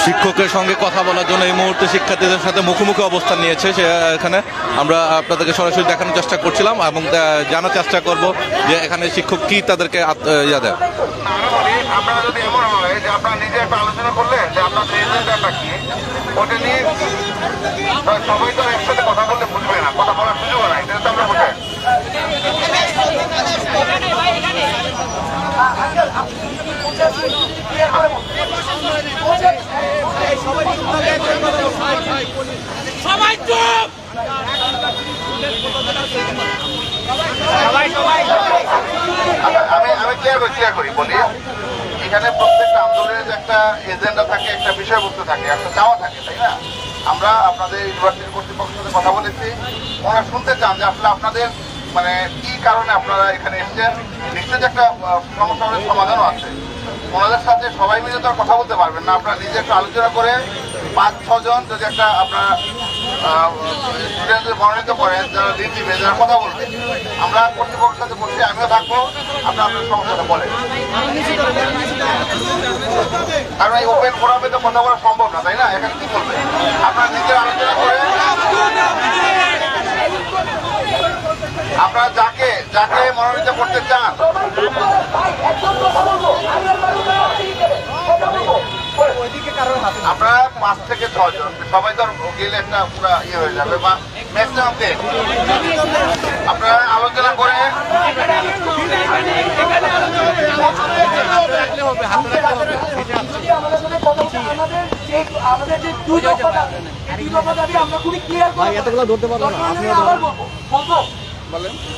শিক্ষকের সঙ্গে কথা বলার জন্য এই মুহূর্তে শিক্ষার্থীদের সাথে মুখোমুখি অবস্থান নিয়েছে সে এখানে আমরা আপনাদেরকে সরাসরি দেখানোর চেষ্টা করছিলাম এবং জানার চেষ্টা করব যে এখানে শিক্ষক কি তাদেরকে ইয়া দেয়। আপনারা যদি এমন হয় যে আপনারা নিজে একটা আলোচনা করলেন যে আপনার এজেন্ডাটা কি ওটা নিয়ে সবাই তো একসাথে কথা বললে বুঝবে না, কথা বলার সুযোগ নাই, এটা তো আমরা বুঝেন। সবাই চুপ, আমি ক্লিয়ার করি বলি, এখানে প্রত্যেকটা আন্দোলনের যে একটা এজেন্ডা থাকে, একটা বিষয়বস্তু থাকে, একটা চাওয়া থাকে, তাই না? আমরা আপনাদের ইউনিভার্সিটি কর্তৃপক্ষের সাথে কথা বলেছি, ওনারা শুনতে চান যে আসলে আপনাদের মানে কি কারণে আপনারা এখানে এসছেন। নিশ্চয়ই যে একটা সমস্যার সমাধানও আছে, ওনাদের সাথে সবাই মিলে তো কথা বলতে পারবেন না। আপনারা নিজে একটা আলোচনা করে 5-6 জন যদি একটা আপনারা স্টুডেন্টদের মনোনীত করেন, যারা লিড দিবে, যারা কথা বলবে, আমরা কর্তৃপক্ষের সাথে বলছি, আমিও থাকবো, আপনারা আপনার সমস্যাটা বলেন। কারণ এই ওপেন ফোরামে তো কথা বলা সম্ভব না, তাই না? এখানে কি বলবে? আপনারা নিজের আলোচনা করে আপনারা যাকে মনোনীত করতে চান আপনারা 5 থেকে 6 জন, সবাই তো গেলে একটা পুরো ইয়ে হয়ে যাবে, বা ম্যাক্সিমাম আপনারা আলোচনা করে আমাদের যে 2 দফা দাবি আমরা খুবই ক্লিয়ার ধরতে পারবো না।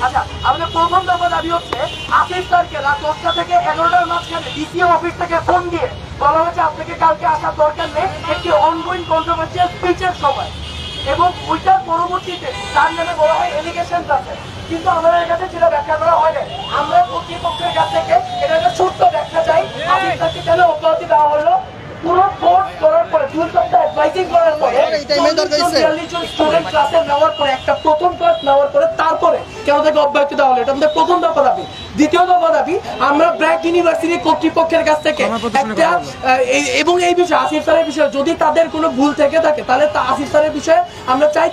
আচ্ছা, আমাদের প্রথম দফা দাবি হচ্ছে আসিফ স্যারকে রাত 10টা থেকে 11টার মাঝখানে ডিসি অফিস থেকে ফোন দিয়ে বলা হয়েছে আপনাকে কালকে আসার দরকার নেই, একটি অনগোয়িং কন্ট্রোভার্সিয়াল স্পিচের সময়, এবং ওইটার পরবর্তীতে তার নামে বলা হয় এলিগেশন আছে, কিন্তু আমাদের কাছে সেটা ব্যাখ্যা করা হয় না। আমরা কর্তৃপক্ষের কাছ থেকে এটা একটা ছোট্ট ব্যাখ্যা চাই, আসিফ স্যারকে কেন অব্যাহতি দেওয়া হলো। পুরো কোর্স করার পরে 2 সপ্তাহ অ্যাডভাইজিং করার পরে স্টুডেন্ট ক্লাসে নেওয়ার পরে একটা প্রথম ক্লাস নেওয়ার পরে তারপরে কেন তাকে অব্যাহতি দেওয়া হলো, এটা আমাদের প্রথম দফা দাবি। দ্বিতীয় দফা দাবি, আমরা ব্র্যাক ইউনিভার্সিটি কর্তৃপক্ষের কাছ থেকে একটা এবং এই বিষয়ে আসিফ স্যারের বিষয়ে যদি তাদের কোনো ভুল থেকে থাকে তাহলে আসিফ স্যারের বিষয়ে আমরা চাই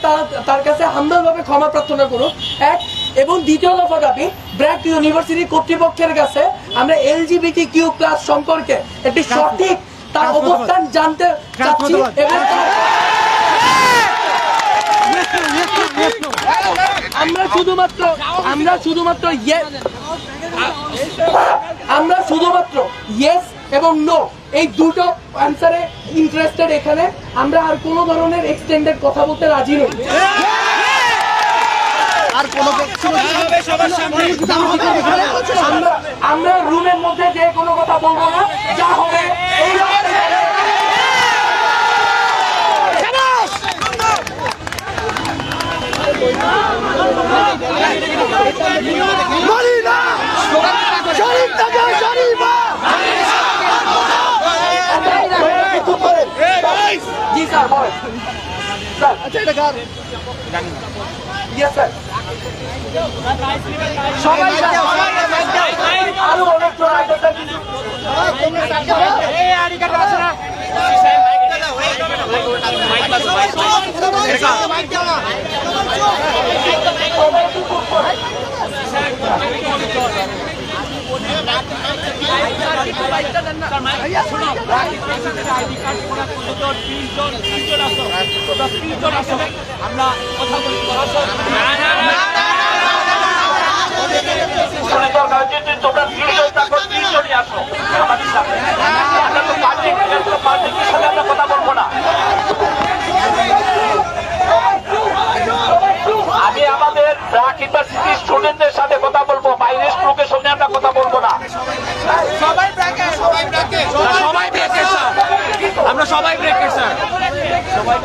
তার কাছে হামদলভাবে ক্ষমা প্রার্থনা করুক, এক। এবং দ্বিতীয় দফা দাবি, ব্র্যাক ইউনিভার্সিটি কর্তৃপক্ষের কাছে আমরা LGBTQ+ সম্পর্কে একটি সঠিক তার অবস্থান জানতে চাচ্ছি, এবং আমরা শুধুমাত্র ইয়েস এবং নো এই দুটো অ্যান্সারে ইন্টারেস্টেড। এখানে আমরা আর কোনো ধরনের এক্সটেন্ডেড কথা বলতে রাজি নই। আর কোনো আমরা রুমের মধ্যে যে কোনো কথা বলবো না, যা হবে জি স্যার, আচ্ছা এটা কার জানি না। ইয়েস স্যার, সবাই আরো অনেক জন আমরা কথা বলি। তোমরা 30 জন থাকো, 30 জনই আসো আমাদের সাথে, আমরা কথা বলবো না। আমি আমাদের ব্র্যাক ইউনিভার্সিটি স্টুডেন্টদের সাথে কথা বলবো, বাইরের লোকের সঙ্গে আমরা কথা বলবো না। সবাই ব্র্যাকেট স্যার, আমরা সবাই ব্র্যাকেট স্যার, সবাই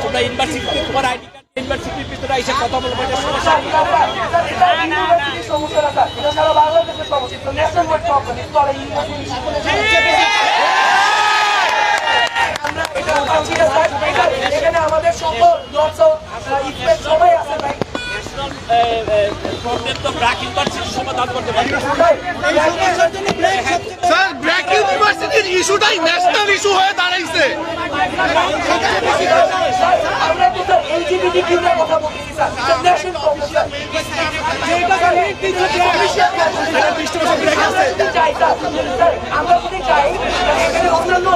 তোমরা ইউনিভার্সিটিতে তোমার আইডি কার্ড ইউনিভার্সিটির ভিতরে এসে কথা বলবো, সমস্যা না স্যার, এটা সারা বাংলাদেশের সমস্যা, ন্যাশনাল ওয়াইড প্রবলেম। আমরা এটা আমাদের সকল লটস অফ ইফেক্ট সবাই আছে ভাই। স্যার ব্র্যাক ইউনিভার্সিটির ইস্যুটাই ন্যাশনাল ইস্যু হয়ে দাঁড়াইছে। আমরা তো স্যার LGBTQ নিয়ে কথা বলতেছি স্যার, ন্যাশনাল অফিসার চাই স্যার, আমরা যদি চাই এখানে অন্যান্য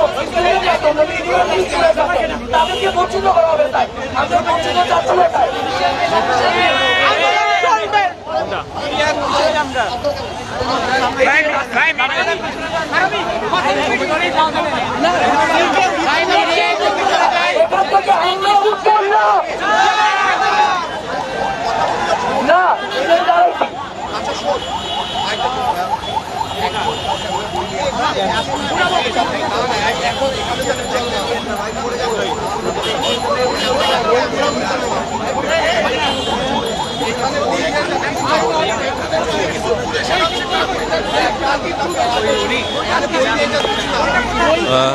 তাদেরকে বঞ্চিত করা হবে স্যার, আমরা বঞ্চিত চাচ্ছি না স্যার।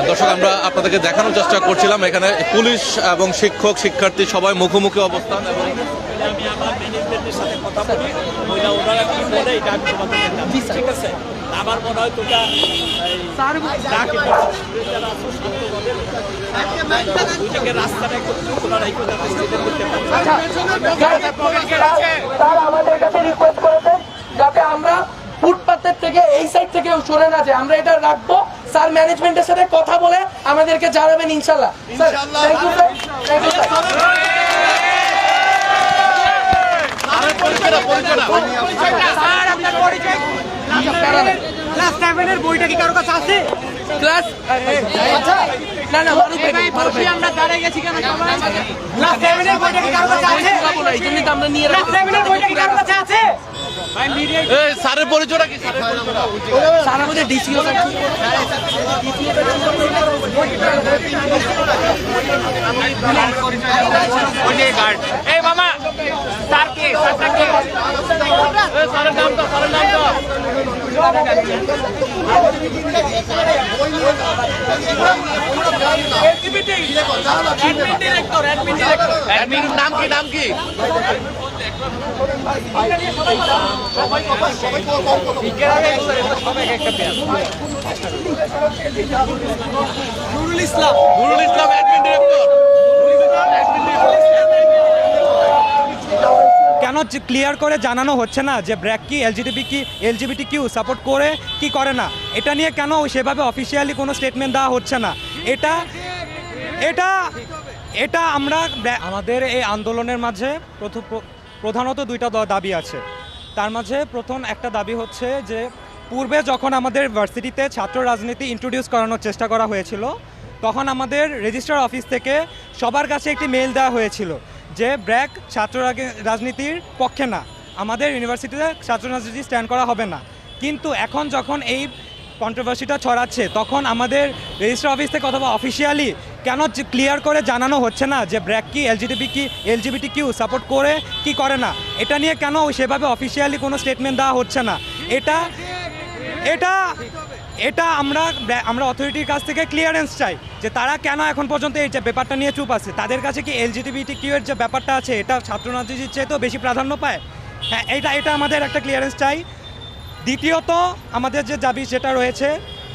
দর্শক, আমরা আপনাদেরকে দেখানোর চেষ্টা করছিলাম এখানে পুলিশ এবং শিক্ষক শিক্ষার্থী সবাই মুখোমুখি অবস্থান এবং আমি আমার ম্যানেজমেন্টের সাথে কথা বলি, ওনারা কি বলে এটা আমি তোমাদের বললাম, ঠিক আছে? আমার মনে হয় তোমরা দুইটাকে রাস্তাটা একটু খোলা রাখো যাতে স্টেজে করতে তারা আমাদের কাছে রিকোয়েস্ট করেছেন যাতে আমরা ফুটপাতের থেকে এই সাইড থেকে সরে না যায়, আমরা এটা রাখবো। স্যার ম্যানেজমেন্টের সাথে কথা বলে আমাদেরকে জানাবেন ইনশাল্লাহ। Sir thank you sir, thank you sir. Class 7 এর বইটা কি কারো কাছে আছে? ক্লাস না না মারুফ ভাই আমরা দাঁড়িয়ে গেছি কেন সবাই? ক্লাস 7 এর বইটা কি কারো কাছে আছে? যাবো না, এই জন্যই তো আমরা নিয়ে ক্লাস 7 এর বইটা কি কারো কাছে আছে? ভাই মিডিয়া এই স্যারের পরিচয়টা কি? স্যার আমাদের ডিসিও স্যার এই মামা স্যার কে? স্যারটা কে? এই স্যারের নাম তো, স্যারের নাম তো। অ্যাডমিন নাম কি? নাম কি? Nurul Islam admin director. কেন ক্লিয়ার করে জানানো হচ্ছে না যে ব্র্যাক কি এলজিবিটি কিউ সাপোর্ট করে কি করে না, এটা নিয়ে কেন সেভাবে অফিসিয়ালি কোনো স্টেটমেন্ট দেওয়া হচ্ছে না? এটা এটা এটা আমরা আমাদের এই আন্দোলনের মাঝে প্রধানত দুইটা দাবি আছে। তার মাঝে প্রথম একটা দাবি হচ্ছে যে পূর্বে যখন আমাদের ভার্সিটিতে ছাত্র রাজনীতি ইন্ট্রোডিউস করানোর চেষ্টা করা হয়েছিল, তখন আমাদের রেজিস্ট্রার অফিস থেকে সবার কাছে একটি মেইল দেওয়া হয়েছিল যে ব্র্যাক ছাত্র রাজনীতির পক্ষে না, আমাদের ইউনিভার্সিটিতে ছাত্র রাজনীতি স্ট্যান্ড করা হবে না। কিন্তু এখন যখন এই কন্ট্রোভার্সিটা ছড়াচ্ছে, তখন আমাদের রেজিস্ট্রার অফিস থেকে অথবা অফিসিয়ালি কেন ক্লিয়ার করে জানানো হচ্ছে না যে ব্র্যাক কি এলজিবিটি কিউ সাপোর্ট করে কি করে না, এটা নিয়ে কেন সেভাবে অফিসিয়ালি কোনো স্টেটমেন্ট দেওয়া হচ্ছে না? এটা এটা এটা আমরা অথরিটির কাছ থেকে ক্লিয়ারেন্স চাই যে তারা কেন এখন পর্যন্ত এই যে ব্যাপারটা নিয়ে চুপ আছে। তাদের কাছে কি এলজিবিটি কিউ এর যে ব্যাপারটা আছে এটা ছাত্র রাজনীতির চেয়ে তো বেশি প্রাধান্য পায়? হ্যাঁ, এটা আমাদের একটা ক্লিয়ারেন্স চাই। দ্বিতীয়ত আমাদের যে দাবি যেটা রয়েছে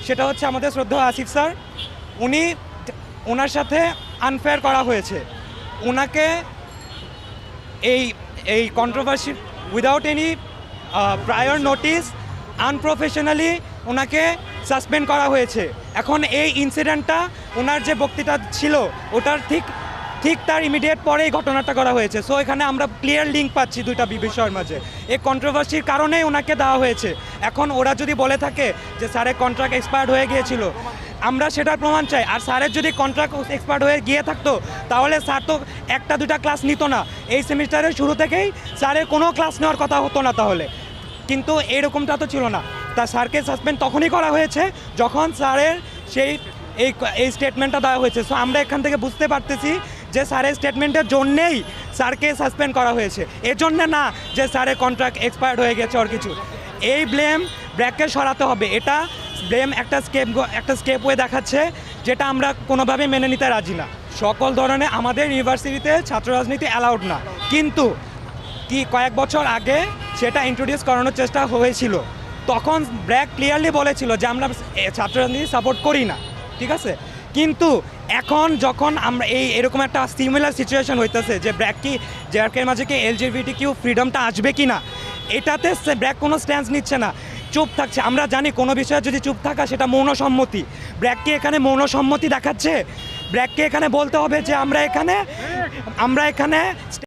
সেটা হচ্ছে আমাদের শ্রদ্ধেয় আসিফ স্যার, ওনার সাথে আনফেয়ার করা হয়েছে। ওনাকে এই controversy without any prior notice unprofessionally ওনাকে সাসপেন্ড করা হয়েছে। এখন এই ইনসিডেন্টটা ওনার যে বক্তৃতা ছিল ওটার ঠিক তার ইমিডিয়েট পরে এই ঘটনাটা করা হয়েছে। সো এখানে আমরা ক্লিয়ার লিঙ্ক পাচ্ছি দুইটা বিষয়ের মাঝে। এই কন্ট্রোভার্সির কারণেই ওনাকে দেওয়া হয়েছে। এখন ওরা যদি বলে থাকে যে স্যারের কন্ট্রাক্ট এক্সপায়ার্ড হয়ে গিয়েছিল, আমরা সেটার প্রমাণ চাই। আর স্যারের যদি কন্ট্রাক্ট এক্সপায়ার্ড হয়ে গিয়ে থাকতো তাহলে স্যার তো একটা দুটা ক্লাস নিত না। এই সেমিস্টারের শুরু থেকেই স্যারের কোনো ক্লাস নেওয়ার কথা হতো না তাহলে। কিন্তু এরকমটা তো ছিল না। তা স্যারকে সাসপেন্ড তখনই করা হয়েছে যখন স্যারের এই স্টেটমেন্টটা দেওয়া হয়েছে। সো আমরা এখান থেকে বুঝতে পারতেছি যে স্যারের স্টেটমেন্টের জন্যেই স্যারকে সাসপেন্ড করা হয়েছে, এজন্য না যে স্যারের কন্ট্রাক্ট এক্সপায়ার্ড হয়ে গেছে আর কিছু। এই ব্লেম ব্র্যাককে সরাতে হবে। এটা ব্লেম একটা স্কেপ ওয়ে দেখাচ্ছে, যেটা আমরা কোনোভাবেই মেনে নিতে রাজি না। সকল ধরনের আমাদের ইউনিভার্সিটিতে ছাত্র রাজনীতি অ্যালাউড না, কিন্তু কি কয়েক বছর আগে সেটা ইন্ট্রোডিউস করানোর চেষ্টা হয়েছিল। তখন ব্র্যাক ক্লিয়ারলি বলেছিল যে আমরা ছাত্র রাজনীতি সাপোর্ট করি না, ঠিক আছে। কিন্তু এখন যখন আমরা এরকম একটা সিমিলার সিচুয়েশন হইতেছে যে ব্র্যাকের মাঝে কি LGBTQ ফ্রিডমটা আসবে কি না, এটাতে ব্র্যাক কোনো স্ট্যান্স নিচ্ছে না, চুপ থাকছে। আমরা জানি কোনো বিষয়ে যদি চুপ থাকা সেটা মৌন সম্মতি। ব্র্যাককে এখানে মৌন সম্মতি দেখাচ্ছে। ব্র্যাককে এখানে বলতে হবে যে আমরা এখানে